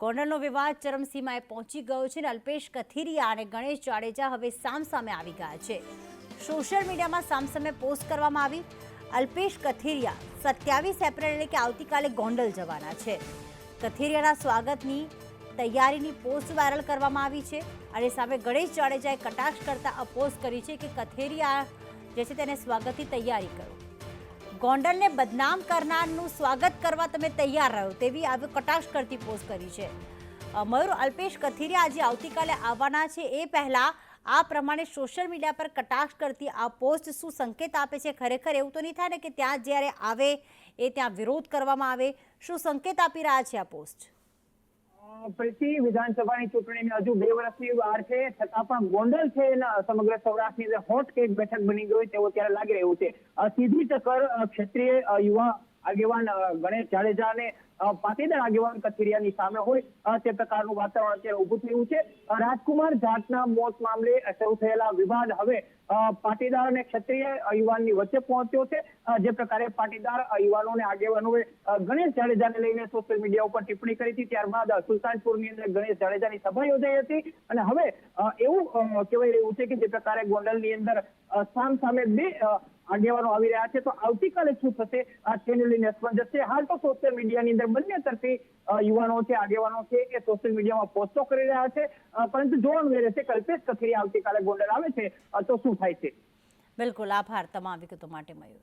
ગોંડલનો વિવાદ ચરમસીમાએ પહોંચી ગયો છે અને અલ્પેશ કથિરિયા અને ગણેશ જાડેજા હવે સામસામે આવી ગયા છે। સોશિયલ મીડિયામાં સામસામે પોસ્ટ કરવામાં આવી। અલ્પેશ કથિરિયા 27 એપ્રિલ એટલે કે આવતીકાલે ગોંડલ જવાના છે। કથિરિયાના સ્વાગતની તૈયારીની પોસ્ટ વાયરલ કરવામાં આવી છે અને સામે ગણેશ જાડેજાએ કટાક્ષ કરતા આ પોસ્ટ કરી છે કે કથિરિયા જે છે તેને સ્વાગતની તૈયારી કરો। ગોંડલને બદનામ કરનારનું સ્વાગત કરવા તમે તૈયાર રહ્યો તેવી આ કટાક્ષ કરતી પોસ્ટ કરી છે। મયુર, અલ્પેશ કથિરિયા આજે આવતીકાલે આવવાના છે એ પહેલા આ પ્રમાણે સોશિયલ મીડિયા પર કટાક્ષ કરતી આ પોસ્ટ શું સંકેત આપે છે? ખરેખર એવું તો નહીં થાય ને કે ત્યાં જ્યારે આવે એ ત્યાં વિરોધ કરવામાં આવે? શું સંકેત આપી રહ્યા છે આ પોસ્ટ? પ્રીતિ, વિધાનસભાની ચૂંટણીની હજુ 2 વર્ષની વાર છે, છતાં પણ ગોંડલ છે સમગ્ર સૌરાષ્ટ્રની અંદર હોટ કેક બેઠક બની ગઈ તેવું ત્યારે લાગી રહ્યું છે। સીધી ટક્કર ક્ષત્રિય યુવા આગેવાન ગણેશ જાડેજા અને પાટીદાર આગેવાન કથિરિયાની સામે હોય તે પ્રકારનું વાતાવરણ અત્યારે ઉભું થયું છે। રાજકુમાર જાટના મોત મામલે શરૂ થયેલા વિવાદ હવે પાટીદાર અને ક્ષત્રિય યુવાનની વચ્ચે પહોંચ્યો છે। જે પ્રકારે પાટીદાર યુવાનો અને આગેવાનોએ ગણેશ જાડેજાને લઈને સોશિયલ મીડિયા ઉપર ટિપ્પણી કરી હતી, ત્યારબાદ સુલતાનપુરની અંદર ગણેશ જાડેજાની સભા યોજાઈ હતી અને હવે એવું કહેવાય રહ્યું છે કે જે પ્રકારે ગોંડલની અંદર સામે બે આગેવાનો આવી રહ્યા છે, તો આવતીકાલે શું થશે તેને લઈને અસમંજસ છે। હાલ તો સોશિયલ મીડિયાની અંદર બંને તરફી યુવાનો છે, આગેવાનો છે એ સોશિયલ મીડિયામાં પોસ્ટો કરી રહ્યા છે, પરંતુ જોવાનું એ રહેશે કે અલ્પેશ કથિરિયા આવતીકાલે ગોંડલ આવે છે તો શું થાય છે। બિલકુલ, આભાર તમામ વિગતો માટે મયુર।